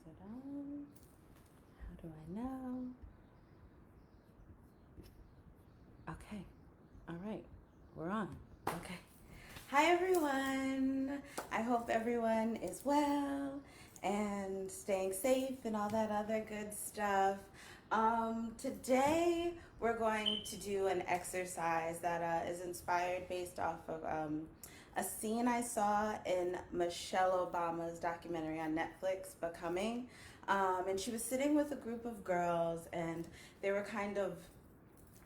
it on? How do I know? Okay. All right. We're on. Okay. Hi, everyone. I hope everyone is well and staying safe and all that other good stuff. Today, we're going to do an exercise that is inspired based off of a scene I saw in Michelle Obama's documentary on Netflix, Becoming. And she was sitting with a group of girls, and they were kind of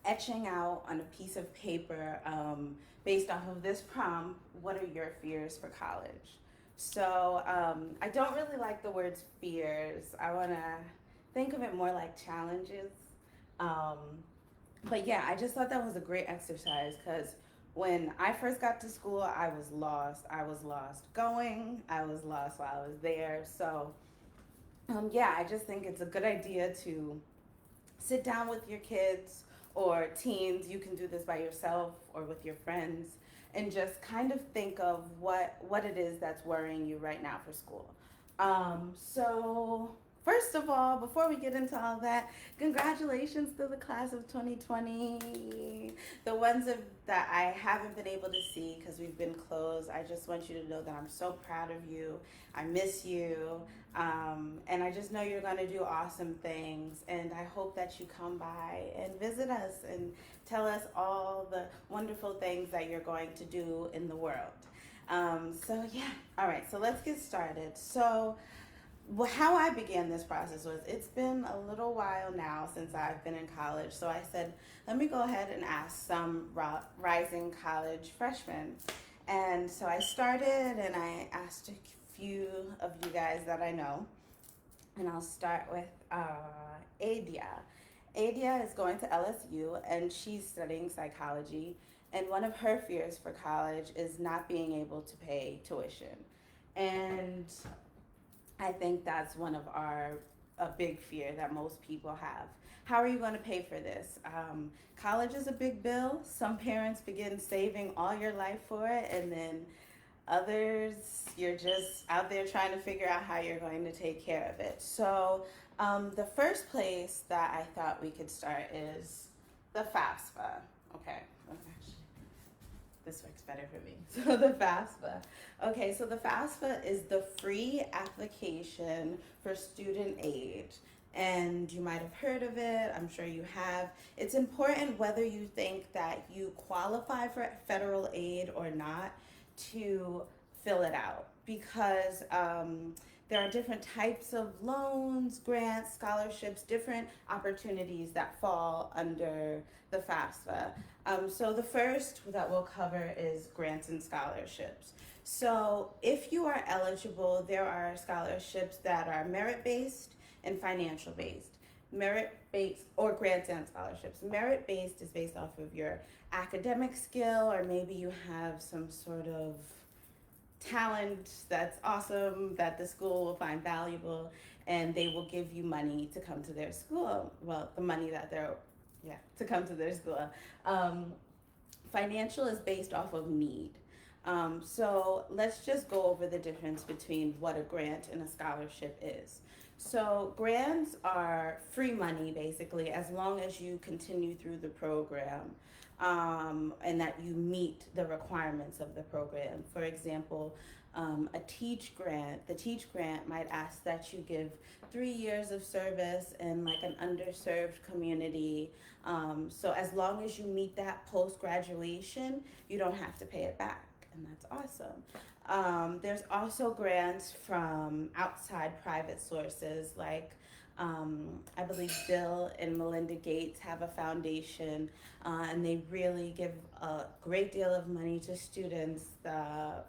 etching out on a piece of paper based off of this prompt: what are your fears for college? So I don't really like the words fears. I want to think of it more like challenges. Um, but yeah, I just thought that was a great exercise because when I first got to school, I was lost. I was lost going, I was lost while I was there. So yeah, I just think it's a good idea to sit down with your kids or teens. You can do this by yourself or with your friends, and just kind of think of what it is that's worrying you right now for school. So first of all, before we get into all that, congratulations to the class of 2020. The ones that I haven't been able to see because we've been closed, I just want you to know that I'm so proud of you. I miss you. And I just know you're going to do awesome things. And I hope that you come by and visit us and tell us all the wonderful things that you're going to do in the world. So, yeah. All right. So, let's get started. So, how I began this process was, it's been a little while now since I've been in college. So, I said, let me go ahead and ask some rising college freshmen. And so I started and I asked a few of you guys that I know. And I'll start with Adia. Adia is going to LSU and she's studying psychology. And one of her fears for college is not being able to pay tuition. And I think that's one of a big fear that most people have. How are you going to pay for this? College is a big bill. Some parents begin saving all your life for it, and then others, you're just out there trying to figure out how you're going to take care of it. So the first place that I thought we could start is the FAFSA. Okay, this works better for me. So the FAFSA. Okay, so the FAFSA is the free application for student aid. And you might have heard of it. I'm sure you have. It's important whether you think that you qualify for federal aid or not to fill it out, because there are different types of loans, grants, scholarships, different opportunities that fall under the FAFSA. So the first that we'll cover is grants and scholarships. So if you are eligible, there are scholarships that are merit-based and financial-based. Merit-based, or grants and scholarships. Merit-based is based off of your academic skill, or maybe you have some sort of talent that's awesome that the school will find valuable, and they will give you money to come to their school. Well, the money that to come to their school. Financial is based off of need. So let's just go over the difference between what a grant and a scholarship is. So grants are free money, basically, as long as you continue through the program, and that you meet the requirements of the program. For example, the Teach grant might ask that you give 3 years of service in like an underserved community. So as long as you meet that post-graduation, you don't have to pay it back, and that's awesome. There's also grants from outside private sources, like I believe Bill and Melinda Gates have a foundation, and they really give a great deal of money to students that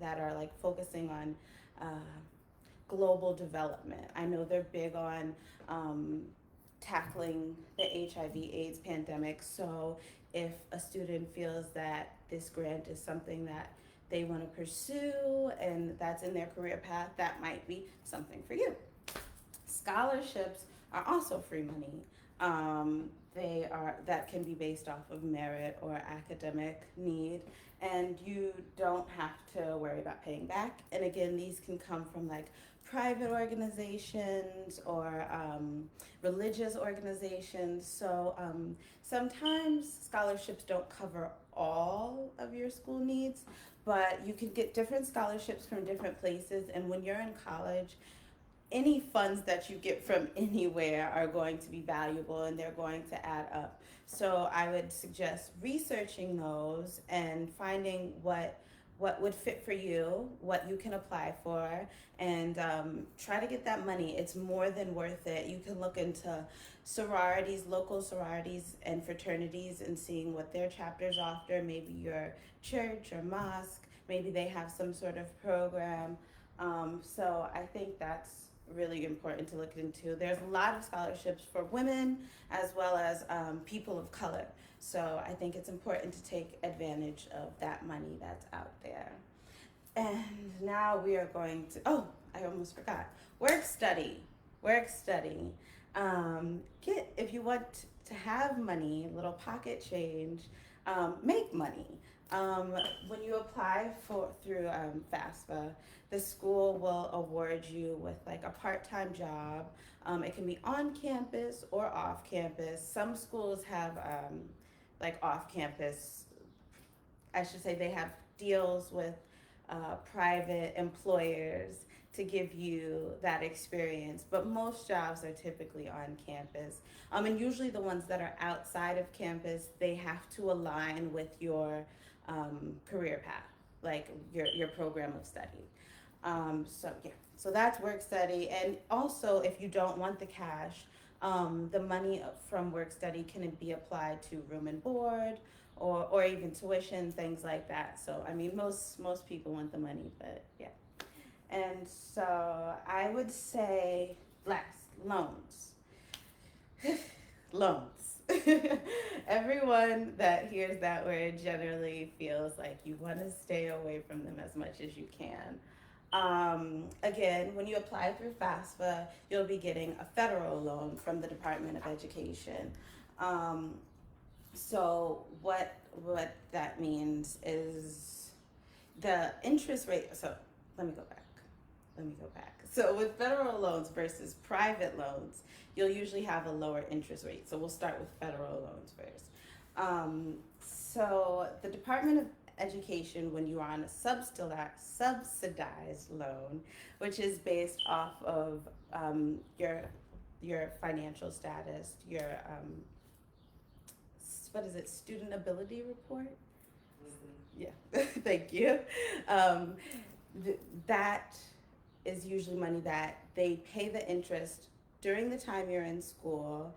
are like focusing on global development. I know they're big on tackling the HIV/AIDS pandemic. So if a student feels that this grant is something that they want to pursue and that's in their career path, that might be something for you. Scholarships are also free money. that can be based off of merit or academic need, and you don't have to worry about paying back. And again, these can come from like private organizations or religious organizations. So sometimes scholarships don't cover all of your school needs, but you can get different scholarships from different places. And when you're in college, any funds that you get from anywhere are going to be valuable and they're going to add up. So I would suggest researching those and finding what would fit for you, what you can apply for, and try to get that money. It's more than worth it. You can look into sororities, local sororities and fraternities, and seeing what their chapters offer. Maybe your church or mosque, maybe they have some sort of program. So I think that's really important to look into. There's a lot of scholarships for women as well as people of color. So I think it's important to take advantage of that money that's out there. And now we are going to, oh, I almost forgot. Work study. If you want to have money, a little pocket change, make money. When you apply through FAFSA, the school will award you with like a part-time job. It can be on campus or off campus. Some schools have like off campus, I should say they have deals with private employers to give you that experience, but most jobs are typically on campus. And usually the ones that are outside of campus, they have to align with your career path, like your program of study. So that's work study. And also, if you don't want the cash, the money from work study can be applied to room and board or even tuition, things like that. So I mean, most people want the money, but yeah. And so I would say last, loans. Loans. Everyone that hears that word generally feels like you want to stay away from them as much as you can. Again, when you apply through FAFSA, you'll be getting a federal loan from the Department of Education. So what that means is the interest rate. So let me go back. So with federal loans versus private loans, you'll usually have a lower interest rate. So we'll start with federal loans first. So the Department of Education, when you are on a subsidized loan, which is based off of your financial status, your what is it, student ability report? Mm-hmm. Yeah, thank you. That is usually money that they pay the interest during the time you're in school.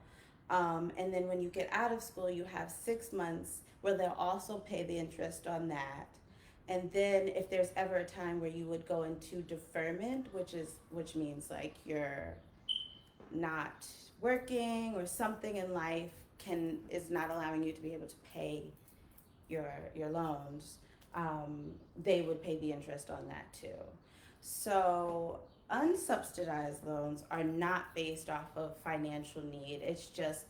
And then when you get out of school, you have 6 months where they'll also pay the interest on that. And then if there's ever a time where you would go into deferment, which means like you're not working or something in life is not allowing you to be able to pay your loans, they would pay the interest on that too. So unsubsidized loans are not based off of financial need. It's just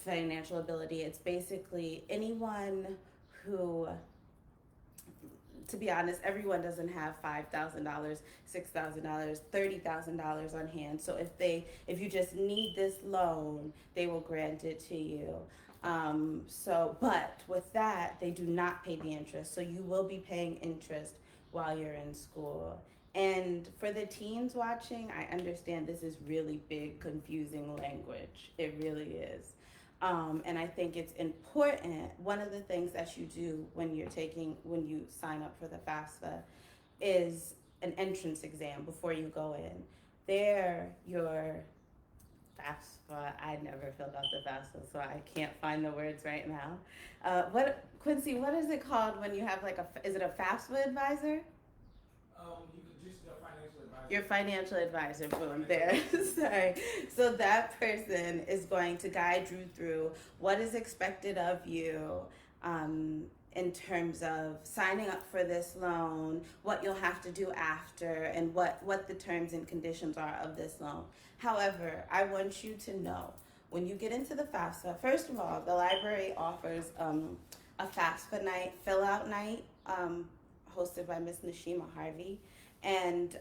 financial ability. It's basically anyone who, to be honest, everyone doesn't have $5,000, $6,000, $30,000 on hand. So if you just need this loan, they will grant it to you. But with that, they do not pay the interest. So you will be paying interest while you're in school. And for the teens watching, I understand this is really big, confusing language. It really is. And I think it's important. One of the things that you do when you sign up for the FAFSA is an entrance exam before you go in. Your FAFSA, I never filled out the FAFSA, so I can't find the words right now. Quincy, what is it called when you have is it a FAFSA advisor? You could just your financial advisor. Your financial advisor, boom, there. Sorry. So that person is going to guide you through what is expected of you in terms of signing up for this loan, what you'll have to do after, and what the terms and conditions are of this loan. However, I want you to know, when you get into the FAFSA, first of all, the library offers a FAFSA night, fill out night, hosted by Miss Nashima Harvey. And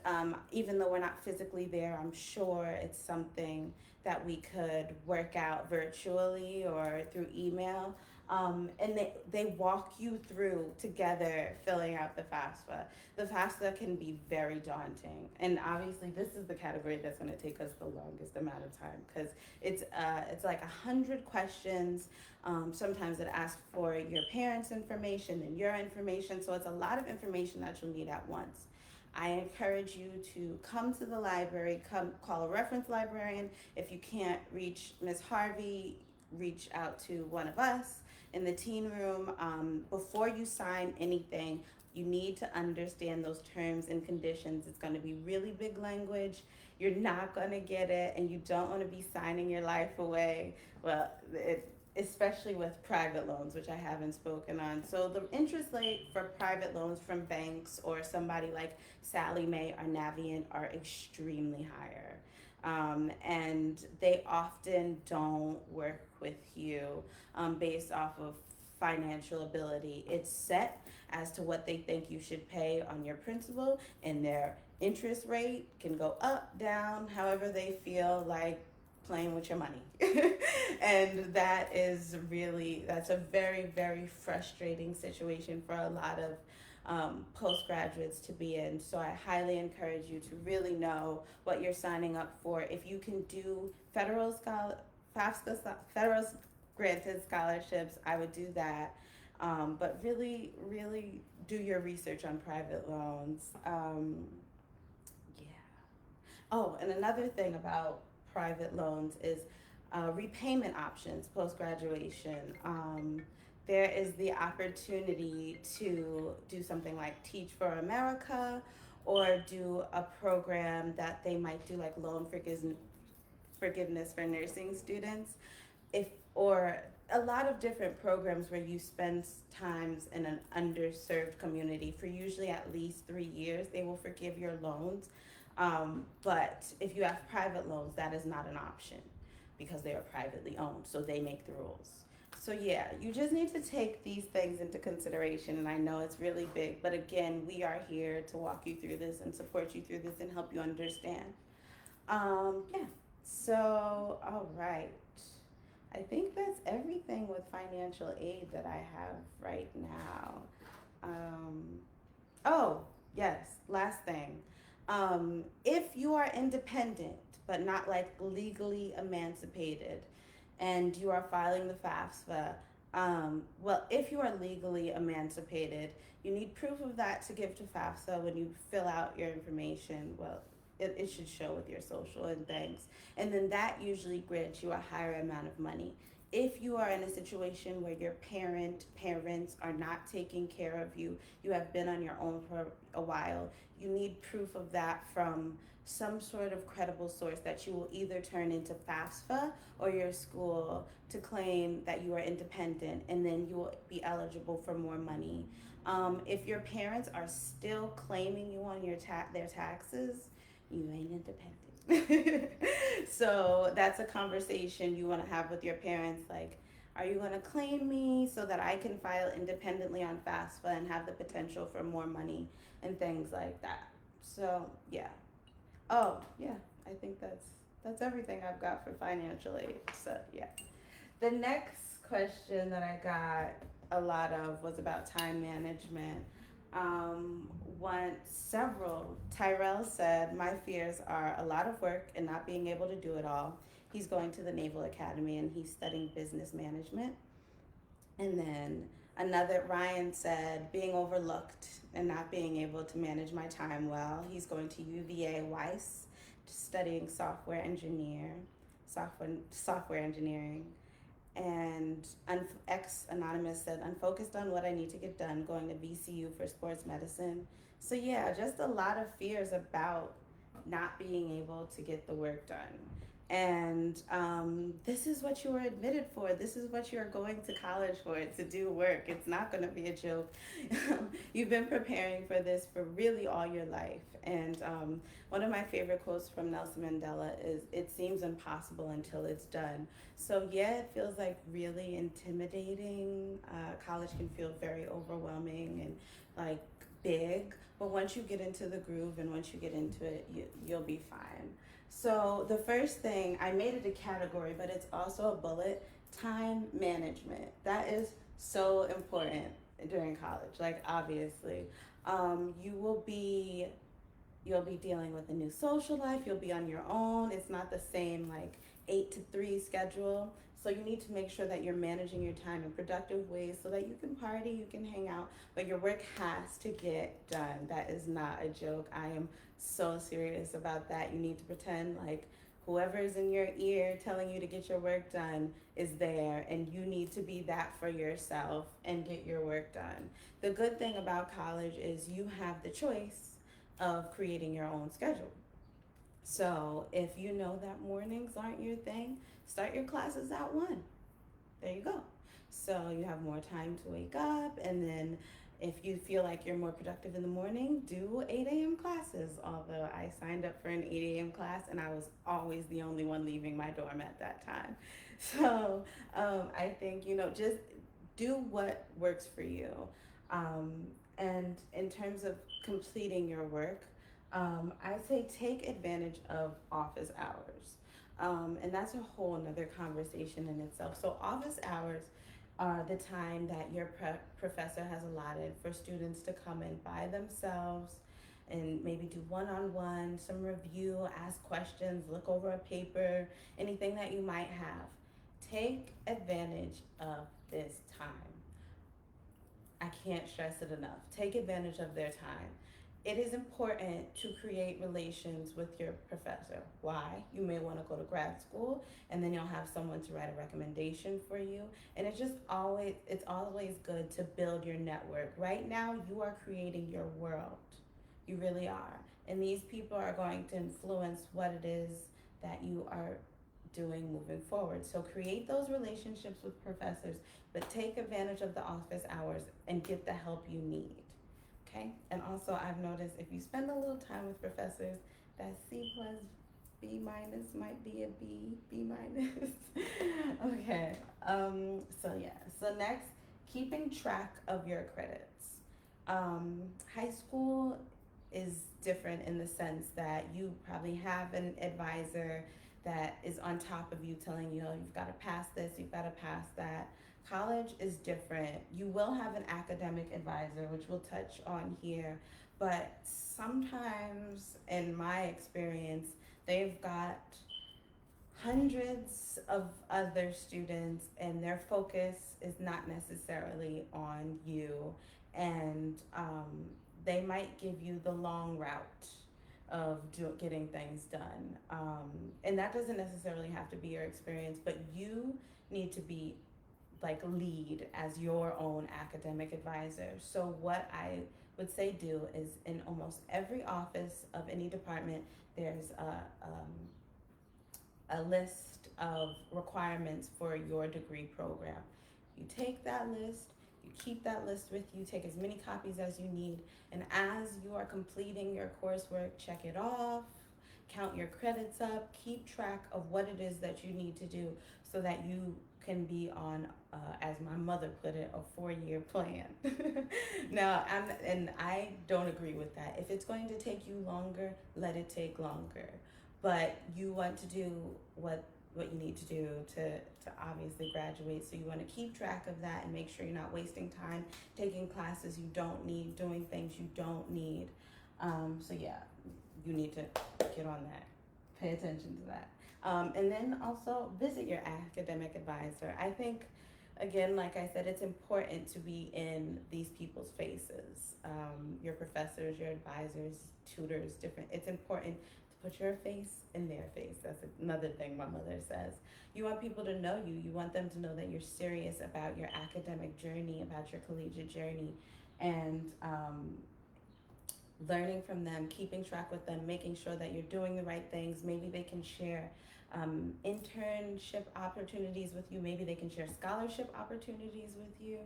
even though we're not physically there, I'm sure it's something that we could work out virtually or through email. And they walk you through together filling out the FAFSA. The FAFSA can be very daunting. And obviously this is the category that's gonna take us the longest amount of time because it's like 100 questions. Sometimes it asks for your parents' information and your information. So it's a lot of information that you'll need at once. I encourage you to come to the library, come call a reference librarian. If you can't reach Ms. Harvey, reach out to one of us in the teen room. Before you sign anything, you need to understand those terms and conditions. It's going to be really big language. You're not going to get it, and you don't want to be signing your life away. Well, especially with private loans, which I haven't spoken on. So the interest rate for private loans from banks or somebody like Sallie Mae or Navient are extremely higher. And they often don't work with you based off of financial ability. It's set as to what they think you should pay on your principal, and their interest rate can go up, down, however they feel like playing with your money. And that's a very, very frustrating situation for a lot of postgraduates to be in. So I highly encourage you to really know what you're signing up for. If you can do federal granted scholarships, I would do that. But really, really do your research on private loans. Yeah. Oh, and another thing about private loans is repayment options post-graduation. There is the opportunity to do something like Teach for America or do a program that they might do like loan forgiveness for nursing students, or a lot of different programs where you spend times in an underserved community for usually at least 3 years. They will forgive your loans. But if you have private loans, that is not an option because they are privately owned, so they make the rules. So yeah, you just need to take these things into consideration, and I know it's really big, but again, we are here to walk you through this and support you through this and help you understand. Yeah, so all right. I think that's everything with financial aid that I have right now. Oh, yes, last thing. If you are independent, but not like legally emancipated, and you are filing the FAFSA, well, if you are legally emancipated, you need proof of that to give to FAFSA when you fill out your information. Well, it should show with your social and things. And then that usually grants you a higher amount of money. If you are in a situation where your parents are not taking care of you, you have been on your own for a while, you need proof of that from some sort of credible source that you will either turn into FAFSA or your school to claim that you are independent, and then you will be eligible for more money. If your parents are still claiming you on their taxes, you ain't independent. So that's a conversation you want to have with your parents, like, are you going to claim me so that I can file independently on FAFSA and have the potential for more money and things like that. So yeah. Oh yeah, I think that's everything I've got for financial aid. So yeah. The next question that I got a lot of was about time management. Tyrell said, my fears are a lot of work and not being able to do it all. He's going to the Naval Academy and he's studying business management. And then Ryan said, being overlooked and not being able to manage my time well. He's going to UVA Weiss, studying software engineering. And X Anonymous said, unfocused on what I need to get done, going to VCU for sports medicine. So yeah, just a lot of fears about not being able to get the work done. And this is what you were admitted for. This is what you're going to college for, to do work. It's not going to be a joke. You've been preparing for this for really all your life. And one of my favorite quotes from Nelson Mandela is, "It seems impossible until it's done." So, yeah, it feels like really intimidating. College can feel very overwhelming and like big. But once you get into the groove and once you get into it, you'll be fine. So the first thing, I made it a category, but it's also a bullet: time management. That is so important during college. Like, obviously, you will be you'll be dealing with a new social life. You'll be on your own. It's not the same like 8 to 3 schedule. So you need to make sure that you're managing your time in productive ways so that you can party, you can hang out, but your work has to get done. That is not a joke. I am so serious about that. You need to pretend like whoever is in your ear telling you to get your work done is there, and you need to be that for yourself and get your work done. The good thing about college is you have the choice of creating your own schedule. So if you know that mornings aren't your thing, start your classes at 1. There you go. So you have more time to wake up, and then if you feel like you're more productive in the morning, do 8 a.m. classes. Although I signed up for an 8 a.m. class and I was always the only one leaving my dorm at that time. So I think, just do what works for you. Um, and in terms of completing your work, I say take advantage of office hours. And that's a whole another conversation in itself. So office hours are the time that your professor has allotted for students to come in by themselves and maybe do one-on-one, some review, ask questions, look over a paper, anything that you might have. Take advantage of this time. I can't stress it enough. Take advantage of their time. It is important to create relations with your professor. Why? You may want to go to grad school and then you'll have someone to write a recommendation for you. And it's always good to build your network. Right now, you are creating your world. You really are. And these people are going to influence what it is that you are doing moving forward. So create those relationships with professors, but take advantage of the office hours and get the help you need. Okay? And also, I've noticed if you spend a little time with professors, that C plus B minus might be a B minus. Okay. So next, keeping track of your credits. High school is different in the sense that you probably have an advisor that is on top of you telling you, you've got to pass this, you've got to pass that. College is different. You will have an academic advisor, which we'll touch on here, but sometimes, in my experience, they've got hundreds of other students and their focus is not necessarily on you, and they might give you the long route of getting things done. And that doesn't necessarily have to be your experience, but you need to be like lead as your own academic advisor. So what I would say do is, in almost every office of any department, there's a list of requirements for your degree program. You take that list, you keep that list with you, take as many copies as you need, and as you are completing your coursework, check it off, count your credits up, keep track of what it is that you need to do so that you can be on, as my mother put it, a 4-year plan. Now, I don't agree with that. If it's going to take you longer, let it take longer. But you want to do what you need to do to obviously graduate. So you want to keep track of that and make sure you're not wasting time taking classes you don't need, doing things you don't need. So yeah, you need to get on that. Pay attention to that. And then also visit your academic advisor. I think, again, like I said, it's important to be in these people's faces. Your professors, your advisors, tutors, it's important to put your face in their face. That's another thing my mother says. You want people to know you. You want them to know that you're serious about your academic journey, about your collegiate journey, and learning from them, keeping track with them, making sure that you're doing the right things. Maybe they can share internship opportunities with you. Maybe they can share scholarship opportunities with you,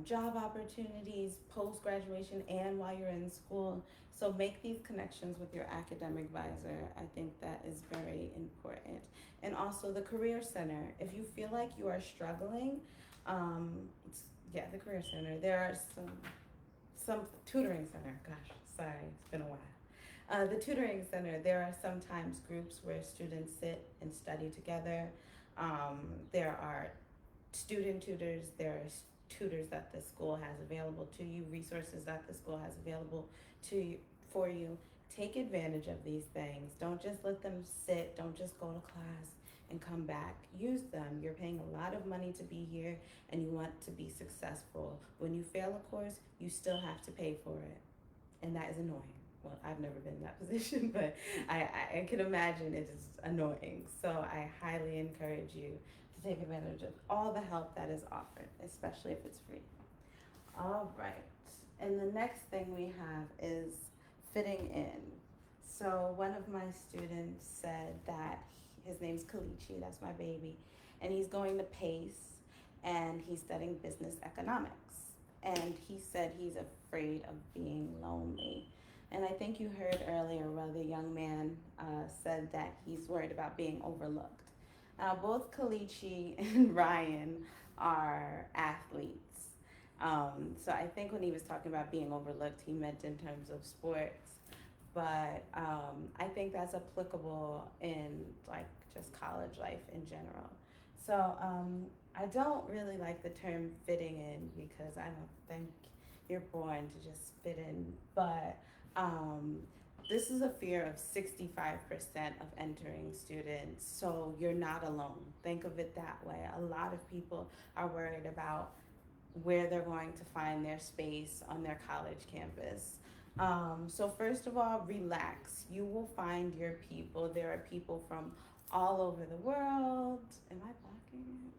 job opportunities post graduation and while you're in school. So make these connections with your academic advisor. I think that is very important. And also the Career Center. If you feel like you are struggling, the Career Center. There are some tutoring center. Gosh, sorry, it's been a while. The tutoring center, there are sometimes groups where students sit and study together. There are student tutors, there are tutors that the school has available to you, resources that the school has available to you, for you. Take advantage of these things. Don't just let them sit, don't just go to class and come back. Use them. You're paying a lot of money to be here and you want to be successful. When you fail a course, you still have to pay for it. And that is annoying. Well, I've never been in that position, but I can imagine it is annoying. So I highly encourage you to take advantage of all the help that is offered, especially if it's free. All right. And the next thing we have is fitting in. So one of my students said that his name's Kalichi, that's my baby, and he's going to PACE and he's studying business economics. And he said he's afraid of being lonely. And I think you heard earlier where the young man said that he's worried about being overlooked. Now, both Kalichi and Ryan are athletes. So I think when he was talking about being overlooked, he meant in terms of sports. But I think that's applicable in like just college life in general. So I don't really like the term fitting in because I don't think you're born to just fit in. But this is a fear of 65% of entering students. So you're not alone. Think of it that way. A lot of people are worried about where they're going to find their space on their college campus. So first of all, relax. You will find your people. There are people from all over the world. Am I blocking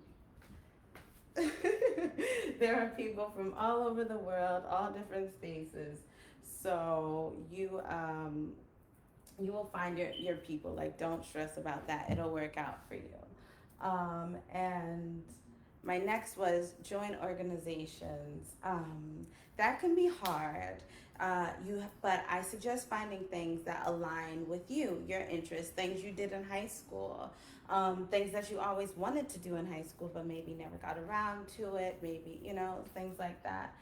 it? There are people from all over the world, all different spaces. So you will find your people. Like, don't stress about that. It'll work out for you. And my next was join organizations. That can be hard. But I suggest finding things that align with you, your interests, things you did in high school, things that you always wanted to do in high school, but maybe never got around to it, maybe, things like that.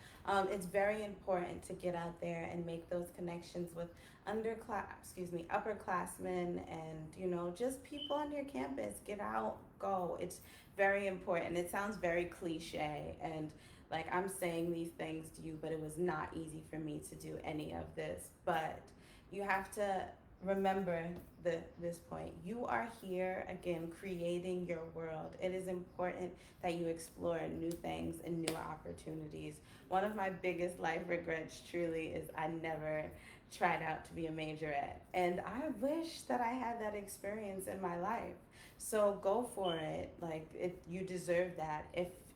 It's very important to get out there and make those connections with upperclassmen and, just people on your campus. Get out, go. It's very important. It sounds very cliche and like I'm saying these things to you, but it was not easy for me to do any of this. But you have to remember this point. You are here, again, creating your world. It is important that you explore new things and new opportunities. One of my biggest life regrets truly is I never tried out to be a majorette. And I wish that I had that experience in my life. So go for it. Like, you deserve that.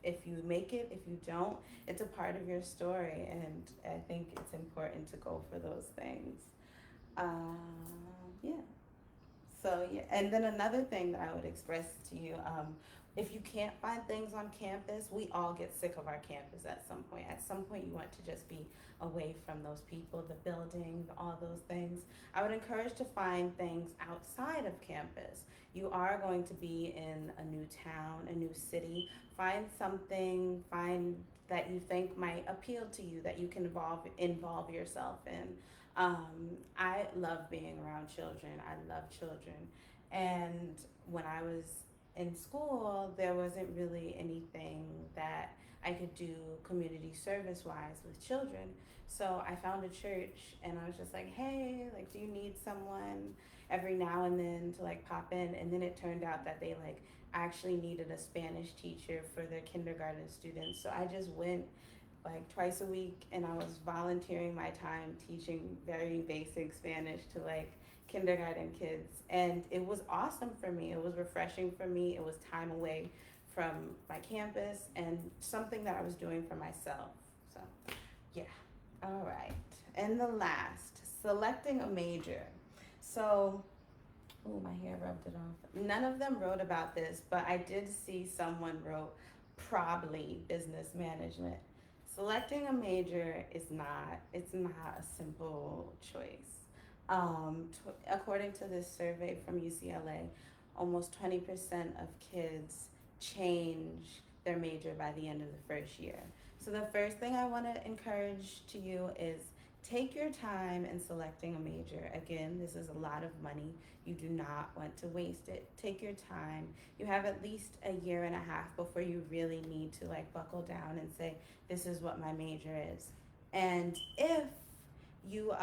If you make it, if you don't, it's a part of your story, and I think it's important to go for those things. Yeah. So yeah, and then another thing that I would express to you, if you can't find things on campus, we all get sick of our campus at some point. At some point, you want to just be away from those people, the building, all those things. I would encourage to find things outside of campus. You are going to be in a new town, a new city. Find something, that you think might appeal to you, that you can involve yourself in. I love being around children. I love children. And when I was in school, there wasn't really anything that I could do community service wise with children. So I found a church and I was just like, hey, like, do you need someone every now and then to like pop in? And then it turned out that they like actually needed a Spanish teacher for their kindergarten students. So I just went like twice a week and I was volunteering my time teaching very basic Spanish to like kindergarten kids. And it was awesome for me. It was refreshing for me. It was time away from my campus and something that I was doing for myself. So yeah. All right. And the last, selecting a major. So Oh, my hair rubbed it off. None of them wrote about this, but I did see someone wrote probably business management. Selecting a major is not, it's not a simple choice. According to this survey from UCLA, almost 20% of kids change their major by the end of the first year. So the first thing I want to encourage to you is take your time in selecting a major. Again, this is a lot of money. You do not want to waste it. Take your time. You have at least a year and a half before you really need to like buckle down and say, this is what my major is. And you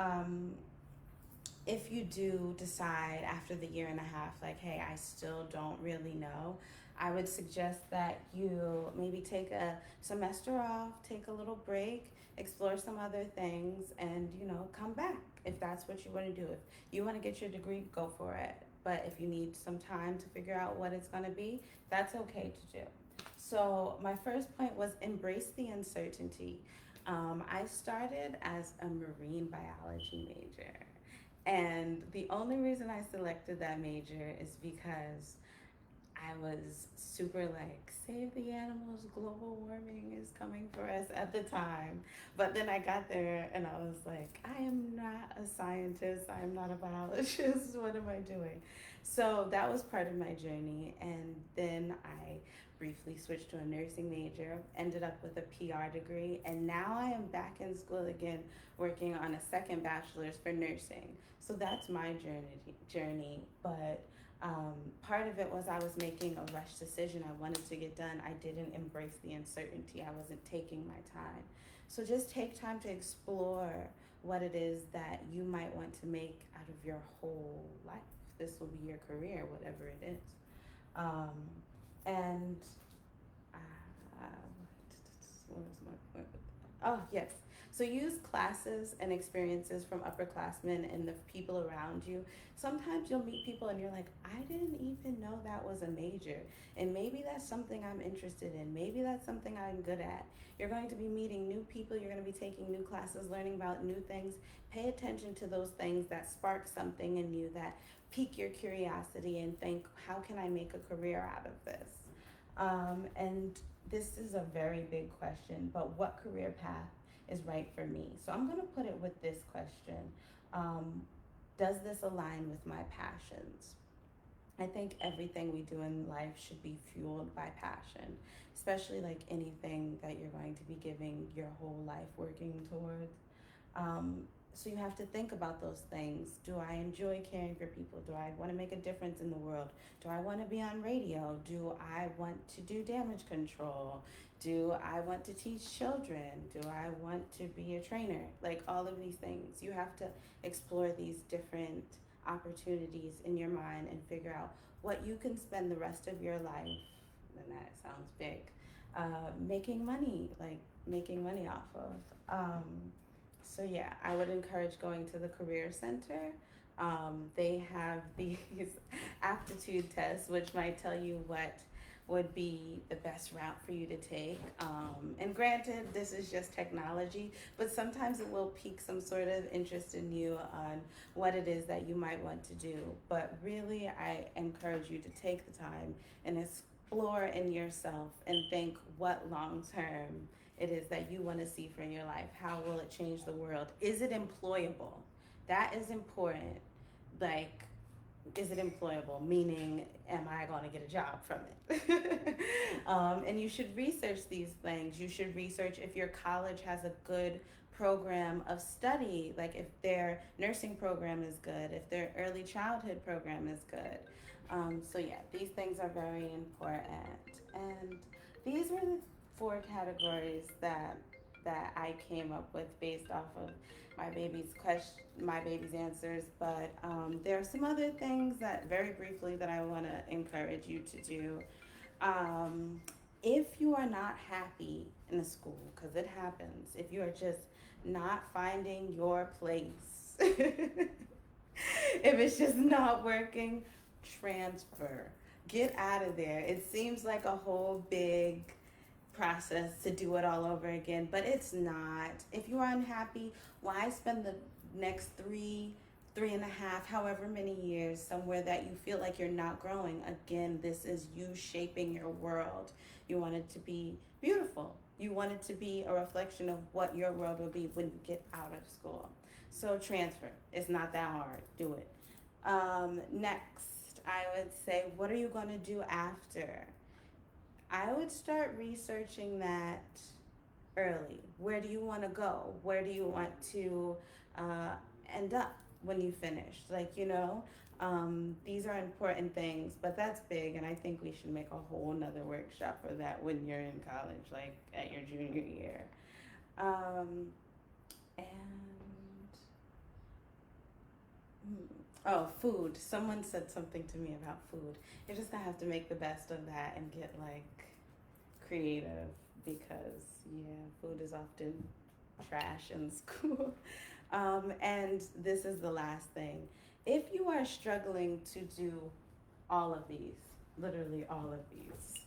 if you do decide after the year and a half, like, hey, I still don't really know, I would suggest that you maybe take a semester off, take a little break, explore some other things, and, come back if that's what you want to do. If you want to get your degree, go for it. But if you need some time to figure out what it's going to be, that's okay to do. So my first point was embrace the uncertainty. I started as a marine biology major. And the only reason I selected that major is because I was super like, save the animals, global warming is coming for us at the time. But then I got there and I was like, I am not a scientist, I am not a biologist, what am I doing? So that was part of my journey. And then I briefly switched to a nursing major, ended up with a PR degree, and now I am back in school again working on a second bachelor's for nursing. So that's my journey. But part of it was I was making a rush decision. I wanted to get done. I didn't embrace the uncertainty. I wasn't taking my time. So just take time to explore what it is that you might want to make out of your whole life. This will be your career, whatever it is. And what was my point with that? Oh, yes. So use classes and experiences from upperclassmen and the people around you. Sometimes you'll meet people and you're like, I didn't even know that was a major. And maybe that's something I'm interested in. Maybe that's something I'm good at. You're going to be meeting new people. You're going to be taking new classes, learning about new things. Pay attention to those things that spark something in you, that pique your curiosity, and think, how can I make a career out of this? And this is a very big question, but what career path is right for me? So I'm going to put it with this question. Does this align with my passions? I think everything we do in life should be fueled by passion, especially like anything that you're going to be giving your whole life working towards. So you have to think about those things. Do I enjoy caring for people? Do I want to make a difference in the world? Do I want to be on radio? Do I want to do damage control? Do I want to teach children? Do I want to be a trainer? Like all of these things. You have to explore these different opportunities in your mind and figure out what you can spend the rest of your life, and that sounds big, making money off of. So yeah, I would encourage going to the Career Center. They have these aptitude tests, which might tell you what would be the best route for you to take. And granted, this is just technology, but sometimes it will pique some sort of interest in you on what it is that you might want to do. But really, I encourage you to take the time and explore in yourself and think what long-term it is that you want to see for your life. How will it change the world? Is it employable? That is important. Like, is it employable? Meaning, am I going to get a job from it? And you should research these things. You should research if your college has a good program of study, like if their nursing program is good, if their early childhood program is good. So yeah, these things are very important. And these were the 4 categories that I came up with based off of my baby's answers. But there are some other things that, very briefly, that I want to encourage you to do. If you are not happy in a school, because it happens, if you are just not finding your place, if it's just not working, transfer. Get out of there. It seems like a whole big process to do it all over again, but it's not. If you are unhappy, why spend the next 3.5, however many years, somewhere that you feel like you're not growing. Again, this is you shaping your world. You want it to be beautiful. You want it to be a reflection of what your world will be when you get out of school. So transfer. It's not that hard. Do it. Next, I would say, what are you going to do after? I would start researching that early. Where do you want to go? Where do you want to end up when you finish? These are important things, but that's big, and I think we should make a whole nother workshop for that when you're in college, like at your junior year. Oh, food. Someone said something to me about food. You're just gonna have to make the best of that and get creative because food is often trash in school. And this is the last thing. If you are struggling to do all of these, literally all of these,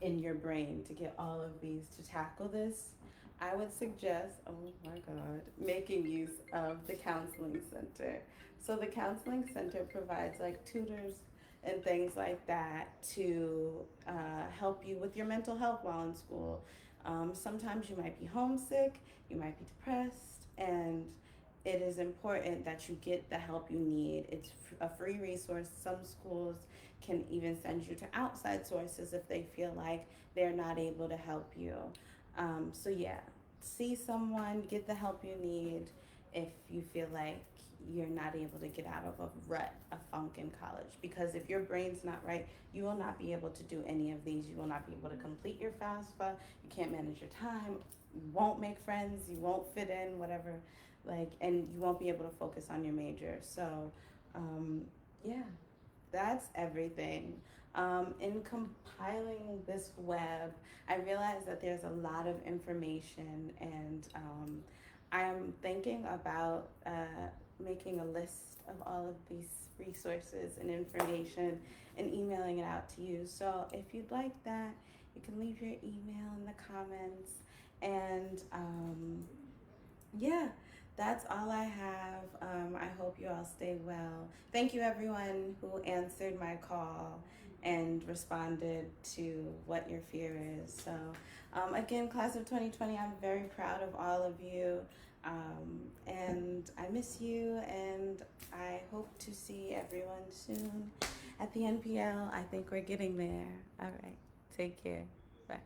in your brain to get all of these to tackle this, I would suggest, oh my God, making use of the counseling center. So the counseling center provides tutors and things like that to help you with your mental health while in school. Sometimes you might be homesick, you might be depressed, and it is important that you get the help you need. It's a free resource. Some schools can even send you to outside sources if they feel like they're not able to help you. See someone, get the help you need if you feel like you're not able to get out of a rut, a funk in college. Because if your brain's not right, you will not be able to do any of these. You will not be able to complete your FAFSA. You can't manage your time. You won't make friends. You won't fit in, whatever. And you won't be able to focus on your major. So, that's everything. In compiling this web, I realized that there's a lot of information, and I'm thinking about making a list of all of these resources and information and emailing it out to you. So if you'd like that, you can leave your email in the comments. And that's all I have. I hope you all stay well. Thank you everyone who answered my call and responded to what your fear is. So again, class of 2020, I'm very proud of all of you. And I miss you, and I hope to see everyone soon at the NPL. I think we're getting there. All right, take care. Bye.